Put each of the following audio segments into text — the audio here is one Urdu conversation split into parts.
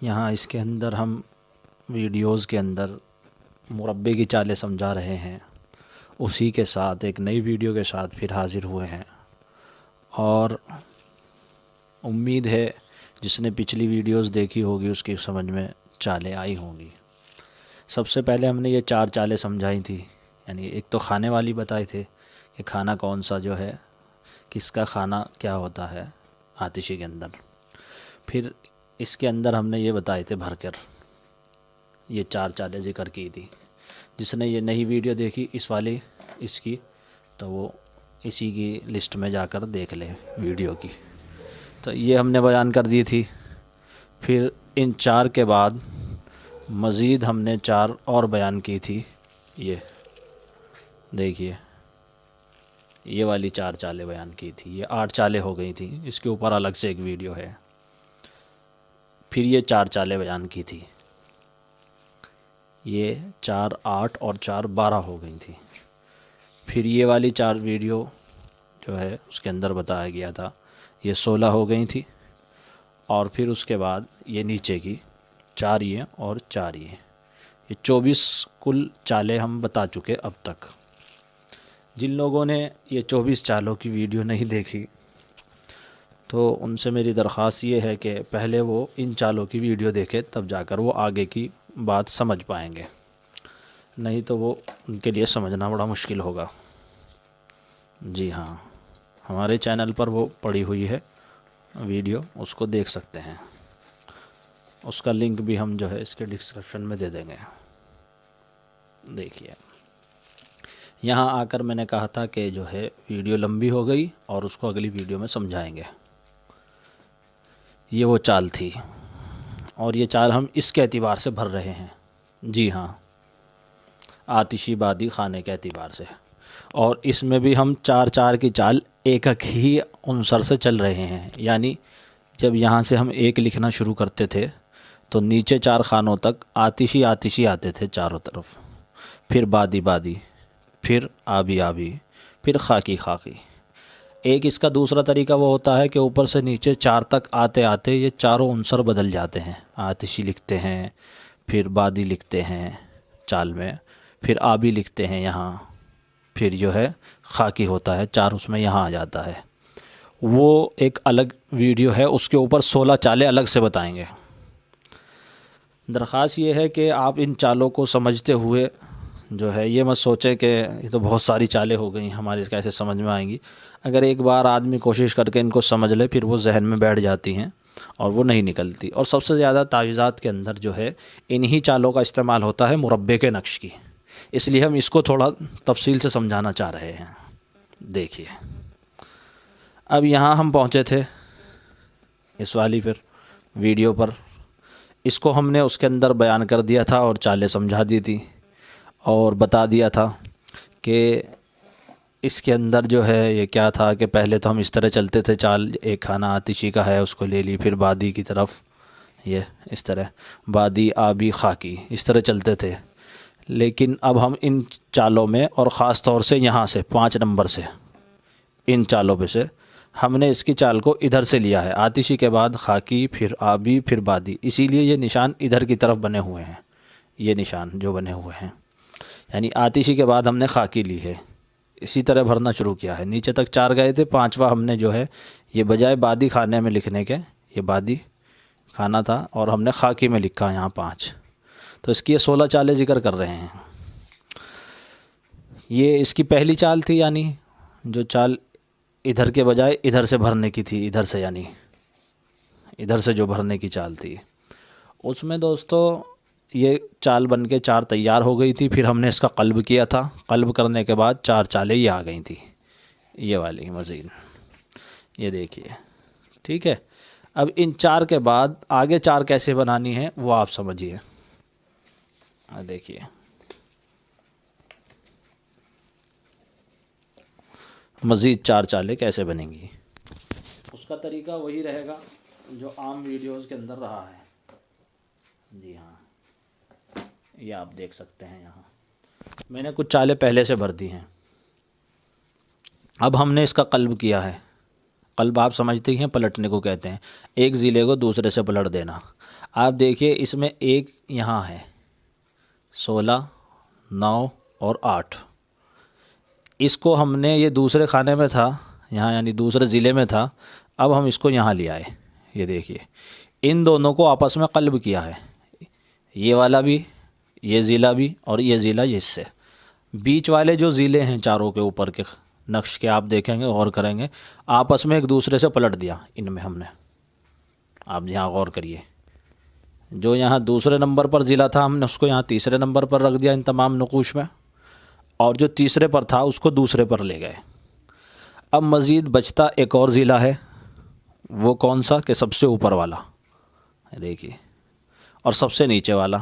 یہاں اس کے اندر ہم ویڈیوز کے اندر مربے کی چالیں سمجھا رہے ہیں، اسی کے ساتھ ایک نئی ویڈیو کے ساتھ پھر حاضر ہوئے ہیں، اور امید ہے جس نے پچھلی ویڈیوز دیکھی ہوگی اس کی سمجھ میں چالیں آئی ہوں گی۔ سب سے پہلے ہم نے یہ 4 چالیں سمجھائی تھی، یعنی ایک تو کھانے والی بتائی تھے کہ کھانا کون سا جو ہے، کس کا کھانا کیا ہوتا ہے آتشی کے اندر۔ پھر اس کے اندر ہم نے یہ بتائے تھے بھر کر، یہ 4 چالیں ذکر کی تھی۔ جس نے یہ نئی ویڈیو دیکھی اس کی، تو وہ اسی کی لسٹ میں جا کر دیکھ لے ویڈیو کی۔ تو یہ ہم نے بیان کر دی تھی۔ پھر ان 4 کے بعد مزید ہم نے 4 اور بیان کی تھی۔ یہ دیکھیے، یہ والی 4 چالیں بیان کی تھی، یہ 8 چالیں ہو گئی تھیں، اس کے اوپر الگ سے ایک ویڈیو ہے۔ پھر یہ 4 چالیں بیان کی تھی، یہ 4 8 اور 4 12 ہو گئی تھی۔ پھر یہ والی 4 ویڈیو جو ہے اس کے اندر بتایا گیا تھا، یہ 16 ہو گئی تھی۔ اور پھر اس کے بعد یہ نیچے کی 4 یہ اور 4 یہ 24 کل چالیں ہم بتا چکے اب تک۔ جن لوگوں نے یہ 24 چالوں کی ویڈیو نہیں دیکھی تو ان سے میری درخواست یہ ہے کہ پہلے وہ ان چالوں کی ویڈیو دیکھے، تب جا کر وہ آگے کی بات سمجھ پائیں گے، نہیں تو وہ ان کے لیے سمجھنا بڑا مشکل ہوگا۔ جی ہاں، ہمارے چینل پر وہ پڑی ہوئی ہے ویڈیو، اس کو دیکھ سکتے ہیں، اس کا لنک بھی ہم جو ہے اس کے ڈسکرپشن میں دے دیں گے۔ دیکھیے، یہاں آ کر میں نے کہا تھا کہ جو ہے ویڈیو لمبی ہو گئی اور اس کو اگلی ویڈیو میں سمجھائیں گے۔ یہ وہ چال تھی، اور یہ چال ہم اس کے اعتبار سے بھر رہے ہیں۔ جی ہاں، آتشی بادی خانے کے اعتبار سے، اور اس میں بھی ہم 4 4 کی چال ایک ایک ہی عنصر سے چل رہے ہیں۔ یعنی جب یہاں سے ہم 1 لکھنا شروع کرتے تھے تو نیچے 4 خانوں تک آتشی آتشی آتے تھے چاروں طرف، پھر بادی بادی، پھر آبی آبی، پھر خاکی خاکی۔ ایک اس کا دوسرا طریقہ وہ ہوتا ہے کہ اوپر سے نیچے 4 تک آتے آتے یہ چاروں عنصر بدل جاتے ہیں، آتشی لکھتے ہیں، پھر بادی لکھتے ہیں چال میں، پھر آبی لکھتے ہیں یہاں، پھر جو ہے خاکی ہوتا ہے 4 اس میں یہاں آ جاتا ہے۔ وہ ایک الگ ویڈیو ہے، اس کے اوپر 16 چالیں الگ سے بتائیں گے۔ درخواست یہ ہے کہ آپ ان چالوں کو سمجھتے ہوئے جو ہے یہ مت سوچیں کہ یہ تو بہت ساری چالیں ہو گئیں، ہماری کیسے سمجھ میں آئیں گی۔ اگر ایک بار آدمی کوشش کر کے ان کو سمجھ لے پھر وہ ذہن میں بیٹھ جاتی ہیں اور وہ نہیں نکلتی۔ اور سب سے زیادہ تعویذات کے اندر جو ہے انہی چالوں کا استعمال ہوتا ہے مربے کے نقش کی، اس لیے ہم اس کو تھوڑا تفصیل سے سمجھانا چاہ رہے ہیں۔ دیکھیے، اب یہاں ہم پہنچے تھے اس والی پھر ویڈیو پر، اس کو ہم نے اس کے اندر بیان کر دیا تھا اور چالیں سمجھا دی تھی، اور بتا دیا تھا کہ اس کے اندر جو ہے یہ کیا تھا کہ پہلے تو ہم اس طرح چلتے تھے، چال ایک کھانا آتشی کا ہے اس کو لے لی، پھر بادی کی طرف یہ اس طرح بادی آبی خاکی اس طرح چلتے تھے۔ لیکن اب ہم ان چالوں میں، اور خاص طور سے یہاں سے 5 نمبر سے ان چالوں پہ سے ہم نے اس کی چال کو ادھر سے لیا ہے، آتشی کے بعد خاکی، پھر آبی، پھر بادی، اسی لیے یہ نشان ادھر کی طرف بنے ہوئے ہیں، یہ نشان جو بنے ہوئے ہیں، یعنی آتشی کے بعد ہم نے خاکی لی ہے، اسی طرح بھرنا شروع کیا ہے۔ نیچے تک 4 گئے تھے، 5واں ہم نے جو ہے یہ بجائے بادی کھانے میں لکھنے کے، یہ بادی کھانا تھا اور ہم نے خاکی میں لکھا یہاں 5، تو اس کی یہ 16 چالیں ذکر کر رہے ہیں۔ یہ اس کی پہلی چال تھی، یعنی جو چال ادھر کے بجائے ادھر سے بھرنے کی تھی، ادھر سے یعنی ادھر سے جو بھرنے کی چال تھی، اس میں دوستو یہ چال بن کے 4 تیار ہو گئی تھی۔ پھر ہم نے اس کا قلب کیا تھا، قلب کرنے کے بعد 4 چالیں یہ آ گئی تھی، یہ والی مزید، یہ دیکھیے، ٹھیک ہے۔ اب ان 4 کے بعد آگے 4 کیسے بنانی ہے وہ آپ سمجھیے، دیکھیے، مزید 4 چالیں کیسے بنیں گی۔ اس کا طریقہ وہی رہے گا جو عام ویڈیوز کے اندر رہا ہے۔ جی ہاں، یہ آپ دیکھ سکتے ہیں، یہاں میں نے کچھ چالیں پہلے سے بھر دی ہیں۔ اب ہم نے اس کا قلب کیا ہے، قلب آپ سمجھتے ہی ہیں پلٹنے کو کہتے ہیں، ایک ضلع کو دوسرے سے پلٹ دینا۔ آپ دیکھیے اس میں ایک یہاں ہے 16، 9 اور 8، اس کو ہم نے، یہ دوسرے خانے میں تھا یہاں، یعنی دوسرے ضلع میں تھا، اب ہم اس کو یہاں لے آئے۔ یہ دیکھیے ان دونوں کو آپس میں قلب کیا ہے، یہ والا بھی، یہ ضلع بھی، اور یہ ضلع یہ اس سے، بیچ والے جو ضلع ہیں چاروں کے اوپر کے نقش کے آپ دیکھیں گے، غور کریں گے، آپس میں ایک دوسرے سے پلٹ دیا ان میں ہم نے۔ آپ یہاں غور کریے، جو یہاں دوسرے نمبر پر ضلع تھا ہم نے اس کو یہاں تیسرے نمبر پر رکھ دیا ان تمام نقوش میں، اور جو تیسرے پر تھا اس کو دوسرے پر لے گئے۔ اب مزید بچتا ایک اور ضلع ہے، وہ کون سا کہ سب سے اوپر والا دیکھیے، اور سب سے نیچے والا،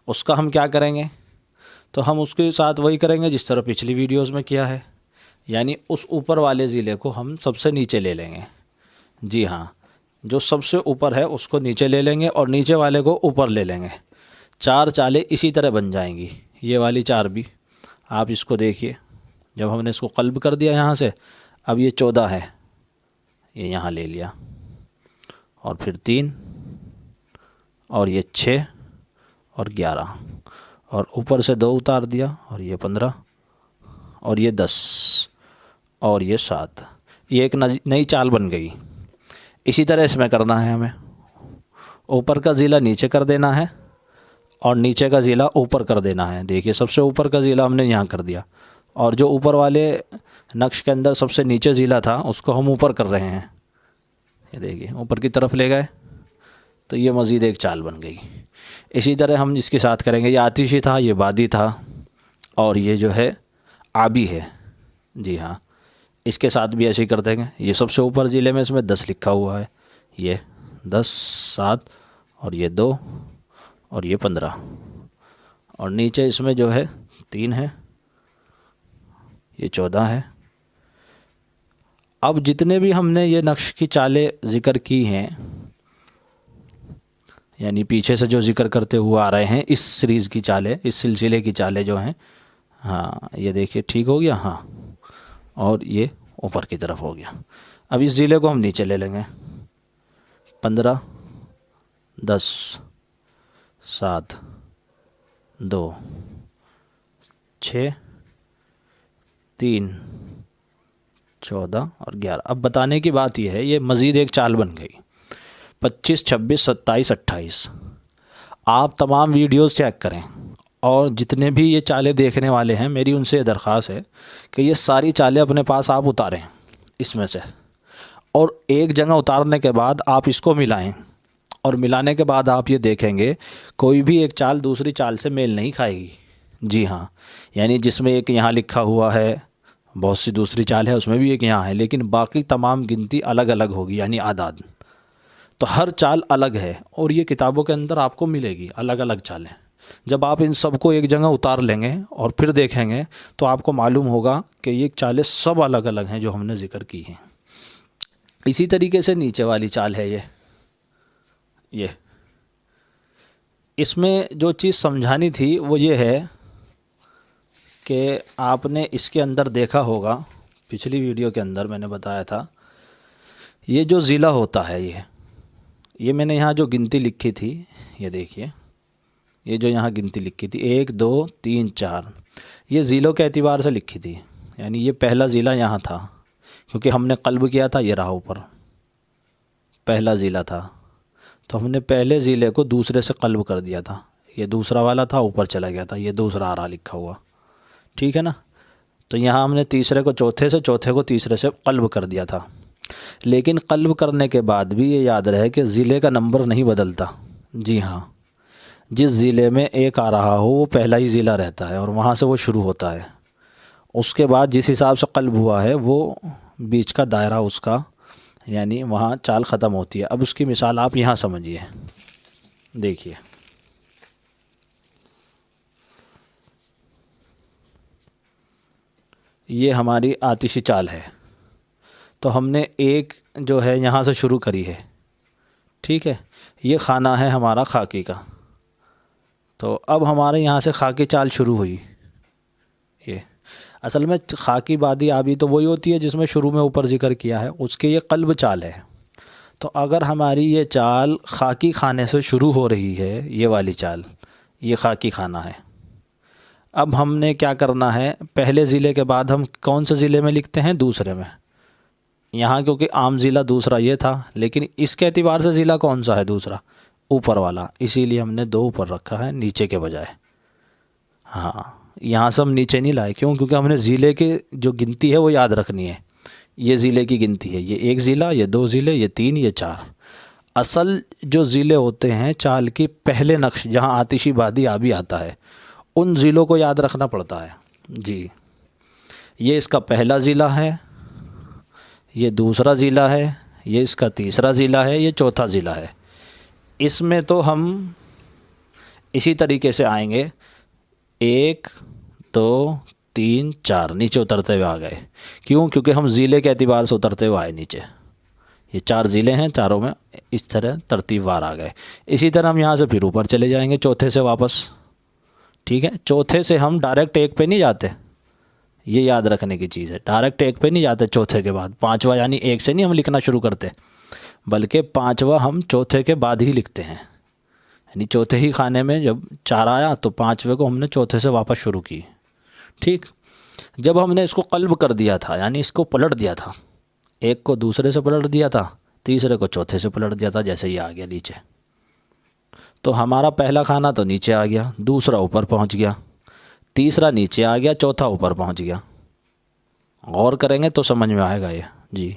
اس کا ہم کیا کریں گے؟ تو ہم اس کے ساتھ وہی کریں گے جس طرح پچھلی ویڈیوز میں کیا ہے، یعنی اس اوپر والے ضلع کو ہم سب سے نیچے لے لیں گے۔ جی ہاں، جو سب سے اوپر ہے اس کو نیچے لے لیں گے اور نیچے والے کو اوپر لے لیں گے۔ 4 چالیں اسی طرح بن جائیں گی، یہ والی 4 بھی۔ آپ اس کو دیکھیے، جب ہم نے اس کو قلب کر دیا یہاں سے، اب یہ 14 ہے، یہ یہاں لے لیا، اور پھر 3، اور یہ 6 اور 11، اور اوپر سے 2 اتار دیا، اور یہ 15، اور یہ 10، اور یہ 7۔ یہ ایک نئی چال بن گئی۔ اسی طرح اس میں کرنا ہے ہمیں، اوپر کا ضلع نیچے کر دینا ہے اور نیچے کا ضلع اوپر کر دینا ہے۔ دیکھیے سب سے اوپر کا ضلع ہم نے یہاں کر دیا، اور جو اوپر والے نقش کے اندر سب سے نیچے ضلع تھا اس کو ہم اوپر کر رہے ہیں۔ یہ دیکھیے اوپر کی طرف لے گئے تو یہ مزید ایک چال بن گئی۔ اسی طرح ہم اس کے ساتھ کریں گے، یہ آتشی تھا، یہ بادی تھا، اور یہ جو ہے آبی ہے۔ جی ہاں، اس کے ساتھ بھی ایسے ہی کر دیں گے۔ یہ سب سے اوپر ضلع میں اس میں 10 لکھا ہوا ہے، یہ 10، 7، اور یہ 2، اور یہ 15، اور نیچے اس میں جو ہے 3 ہے، یہ 14 ہے۔ اب جتنے بھی ہم نے یہ نقش کی چالیں ذکر کی ہیں، یعنی پیچھے سے جو ذکر کرتے ہوئے آ رہے ہیں، اس سیریز کی چالیں، اس سلسلے کی چالیں جو ہیں، ہاں یہ دیکھیے ٹھیک ہو گیا، ہاں، اور یہ اوپر کی طرف ہو گیا۔ اب اس ضلع کو ہم نیچے لے لیں گے، 15، 10، 7، 2، 6، 3، 14 اور 11۔ اب بتانے کی بات یہ ہے، یہ مزید ایک چال بن گئی، 25، 26، 27، 28۔ آپ تمام ویڈیوز چیک کریں، اور جتنے بھی یہ چالیں دیکھنے والے ہیں میری ان سے یہ درخواست ہے کہ یہ ساری چالیں اپنے پاس آپ اتاریں اس میں سے، اور ایک جگہ اتارنے کے بعد آپ اس کو ملائیں، اور ملانے کے بعد آپ یہ دیکھیں گے کوئی بھی ایک چال دوسری چال سے میل نہیں کھائے گی۔ جی ہاں، یعنی جس میں ایک یہاں لکھا ہوا ہے، بہت سی دوسری چال ہے اس میں بھی ایک یہاں ہے، لیکن باقی تمام گنتی الگ الگ ہوگی، یعنی اعداد۔ تو ہر چال الگ ہے، اور یہ کتابوں کے اندر آپ کو ملے گی الگ الگ چالیں۔ جب آپ ان سب کو ایک جگہ اتار لیں گے اور پھر دیکھیں گے تو آپ کو معلوم ہوگا کہ یہ چالیں سب الگ الگ ہیں جو ہم نے ذکر کی ہیں۔ اسی طریقے سے نیچے والی چال ہے یہ اس میں جو چیز سمجھانی تھی وہ یہ ہے کہ آپ نے اس کے اندر دیکھا ہوگا، پچھلی ویڈیو کے اندر میں نے بتایا تھا، یہ جو ضلع ہوتا ہے، یہ میں نے یہاں جو گنتی لکھی تھی، یہ دیکھیے، یہ جو یہاں گنتی لکھی تھی 1، 2، 3، 4، یہ ضلعوں کے اعتبار سے لکھی تھی، یعنی یہ پہلا ضلع یہاں تھا، کیونکہ ہم نے قلب کیا تھا، یہ رہا اوپر پہلا ضلع تھا، تو ہم نے پہلے ضلع کو دوسرے سے قلب کر دیا تھا، یہ دوسرا والا تھا، اوپر چلا گیا تھا، یہ دوسرا آ رہا لکھا ہوا، ٹھیک ہے نا؟ تو یہاں ہم نے تیسرے کو چوتھے سے، چوتھے کو تیسرے سے قلب کر دیا تھا، لیکن قلب کرنے کے بعد بھی یہ یاد رہے کہ ضلع کا نمبر نہیں بدلتا۔ جی ہاں، جس ضلع میں 1 آ رہا ہو وہ پہلا ہی ضلع رہتا ہے، اور وہاں سے وہ شروع ہوتا ہے، اس کے بعد جس حساب سے قلب ہوا ہے وہ بیچ کا دائرہ اس کا، یعنی وہاں چال ختم ہوتی ہے۔ اب اس کی مثال آپ یہاں سمجھیے، دیکھیے، یہ ہماری آتشی چال ہے، تو ہم نے ایک جو ہے یہاں سے شروع کری ہے، ٹھیک ہے؟ یہ خانہ ہے ہمارا خاکی کا، تو اب ہمارے یہاں سے خاکی چال شروع ہوئی، یہ اصل میں خاکی بادی آبی تو وہی ہوتی ہے جس میں شروع میں اوپر ذکر کیا ہے، اس کے یہ قلب چال ہے۔ تو اگر ہماری یہ چال خاکی کھانے سے شروع ہو رہی ہے، یہ والی چال، یہ خاکی کھانا ہے، اب ہم نے کیا کرنا ہے، پہلے ضلع کے بعد ہم کون سے ضلع میں لکھتے ہیں؟ دوسرے میں۔ یہاں کیونکہ عام ضلع دوسرا یہ تھا، لیکن اس کے اعتبار سے ضلع کون سا ہے؟ دوسرا، اوپر والا، اسی لیے ہم نے 2 اوپر رکھا ہے نیچے کے بجائے۔ ہاں، یہاں سے ہم نیچے نہیں لائے، کیوں؟ کیونکہ ہم نے ضلع کے جو گنتی ہے وہ یاد رکھنی ہے۔ یہ ضلع کی گنتی ہے، یہ 1 ضلع، یہ 2 ضلع، یہ 3، یہ 4۔ اصل جو ضلع ہوتے ہیں چال کے پہلے نقش، جہاں آتشی بادی آبی آتا ہے، ان ضلعوں کو یاد رکھنا پڑتا ہے جی۔ یہ اس کا پہلا ضلع ہے، یہ دوسرا ضلع ہے، یہ اس کا تیسرا ضلع ہے، یہ چوتھا ضلع ہے۔ اس میں تو ہم اسی طریقے سے آئیں گے، 1 2 3 4 نیچے اترتے ہوئے آ گئے۔ کیوں؟ کیونکہ ہم ضلع کے اعتبار سے اترتے ہوئے آئے نیچے۔ یہ 4 ضلع ہیں، چاروں میں اس طرح ترتیب وار آ گئے۔ اسی طرح ہم یہاں سے پھر اوپر چلے جائیں گے چوتھے سے واپس، ٹھیک ہے؟ چوتھے سے ہم ڈائریکٹ 1 پہ نہیں جاتے، یہ یاد رکھنے کی چیز ہے، ڈائریکٹ 1 پہ نہیں جاتے چوتھے کے بعد۔ 5واں یعنی 1 سے نہیں ہم لکھنا شروع کرتے، بلکہ 5واں ہم چوتھے کے بعد ہی لکھتے ہیں۔ یعنی چوتھے ہی خانے میں جب 4 آیا تو 5ویں کو ہم نے چوتھے سے واپس شروع کی، ٹھیک؟ جب ہم نے اس کو قلب کر دیا تھا، یعنی اس کو پلٹ دیا تھا، 1 کو دوسرے سے پلٹ دیا تھا، تیسرے کو چوتھے سے پلٹ دیا تھا، جیسے یہ آ گیا نیچے، تو ہمارا پہلا خانہ تو نیچے آ گیا، دوسرا اوپر پہنچ گیا، تیسرا نیچے آ گیا، چوتھا اوپر پہنچ گیا۔ غور کریں گے تو سمجھ میں آئے گا یہ جی۔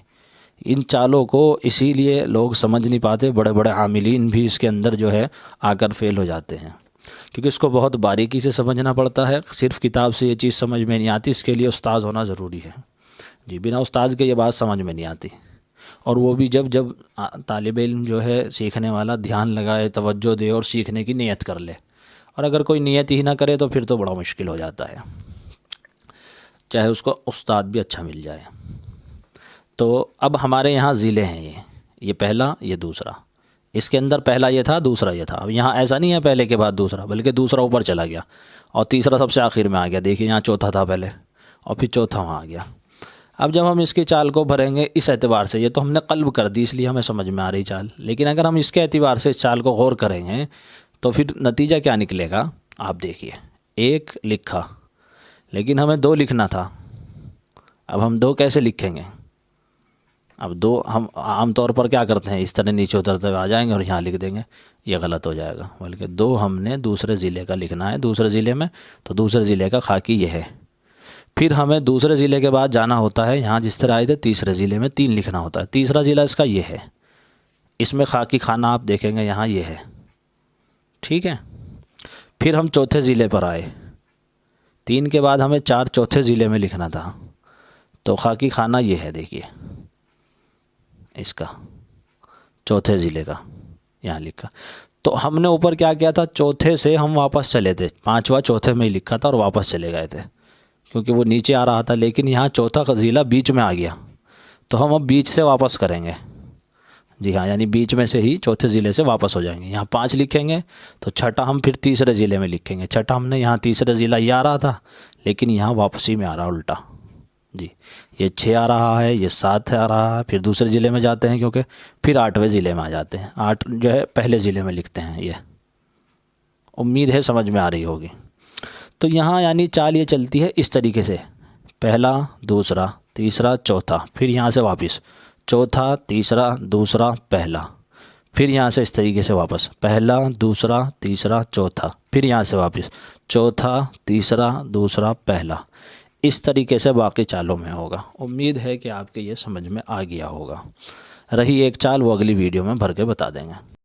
ان چالوں کو اسی لیے لوگ سمجھ نہیں پاتے، بڑے بڑے عاملین بھی اس کے اندر جو ہے آ کر فیل ہو جاتے ہیں، کیونکہ اس کو بہت باریکی سے سمجھنا پڑتا ہے۔ صرف کتاب سے یہ چیز سمجھ میں نہیں آتی، اس کے لیے استاد ہونا ضروری ہے جی۔ بنا استاد کے یہ بات سمجھ میں نہیں آتی، اور وہ بھی جب طالب علم جو ہے سیکھنے والا دھیان لگائے، توجہ دے اور سیکھنے کی نیت کر لے، اور اگر کوئی نیت ہی نہ کرے تو پھر تو بڑا مشکل ہو جاتا ہے، چاہے اس کو استاد بھی اچھا مل جائے۔ تو اب ہمارے یہاں ضلع ہیں، یہ پہلا، یہ دوسرا، اس کے اندر پہلا یہ تھا، دوسرا یہ تھا۔ اب یہاں ایسا نہیں ہے پہلے کے بعد دوسرا، بلکہ دوسرا اوپر چلا گیا اور تیسرا سب سے آخر میں آ گیا۔ دیکھیے یہاں چوتھا تھا پہلے، اور پھر چوتھا وہاں آ گیا۔ اب جب ہم اس کی چال کو بھریں گے اس اعتبار سے، یہ تو ہم نے قلب کر دی اس لیے ہمیں سمجھ میں آ رہی چال، لیکن اگر ہم اس کے اعتبار سے اس چال کو غور کریں گے تو پھر نتیجہ کیا نکلے گا؟ آپ دیکھیے، 1 لکھا، لیکن ہمیں 2 لکھنا تھا۔ اب ہم 2 کیسے لکھیں گے؟ اب 2 ہم عام طور پر کیا کرتے ہیں، اس طرح نیچے اترتے ہوئے آ جائیں گے اور یہاں لکھ دیں گے، یہ غلط ہو جائے گا، بلکہ 2 ہم نے دوسرے ضلع کا لکھنا ہے، دوسرے ضلع میں، تو دوسرے ضلع کا خاکی یہ ہے۔ پھر ہمیں دوسرے ضلع کے بعد جانا ہوتا ہے، یہاں جس طرح آئے تھے تیسرے ضلع میں 3 لکھنا ہوتا ہے، تیسرا ضلع اس کا یہ ہے، اس میں خاکی خانہ آپ دیکھیں گے یہاں یہ ہے، ٹھیک ہے؟ پھر ہم چوتھے ضلع پر آئے، 3 کے بعد ہمیں 4 چوتھے ضلع میں لکھنا تھا، تو خاکی خانہ یہ ہے، دیکھیے اس کا چوتھے ضلع کا یہاں لکھا۔ تو ہم نے اوپر کیا کیا تھا، چوتھے سے ہم واپس چلے تھے، 5واں چوتھے میں ہی لکھا تھا اور واپس چلے گئے تھے، کیونکہ وہ نیچے آ رہا تھا، لیکن یہاں چوتھا کا ضلع بیچ میں آ گیا، تو ہم اب بیچ سے واپس کریں گے جی ہاں، یعنی بیچ میں سے ہی چوتھے ضلع سے واپس ہو جائیں گے۔ یہاں 5 لکھیں گے تو چھٹا ہم پھر تیسرے ضلع میں لکھیں گے، چھٹا ہم نے یہاں تیسرے ضلع یہ آ رہا تھا، لیکن یہاں واپسی میں آ رہا الٹا جی، یہ 6 آ رہا ہے، یہ 7 آ رہا ہے، پھر دوسرے ضلع میں جاتے ہیں، کیونکہ پھر 8ویں ضلع میں آ جاتے ہیں، 8 جو ہے پہلے ضلع میں لکھتے ہیں۔ یہ امید ہے سمجھ میں آ رہی ہوگی۔ تو یہاں یعنی چال یہ چلتی ہے اس طریقے سے، پہلا، دوسرا، تیسرا، چوتھا، پھر یہاں سے واپس، چوتھا، تیسرا، دوسرا، پہلا، پھر یہاں سے اس طریقے سے واپس، پہلا، دوسرا، تیسرا، چوتھا، پھر یہاں سے واپس، چوتھا، تیسرا، دوسرا، پہلا، اس طریقے سے باقی چالوں میں ہوگا۔ امید ہے کہ آپ کے یہ سمجھ میں آ گیا ہوگا۔ رہی ایک چال، وہ اگلی ویڈیو میں بھر کے بتا دیں گے۔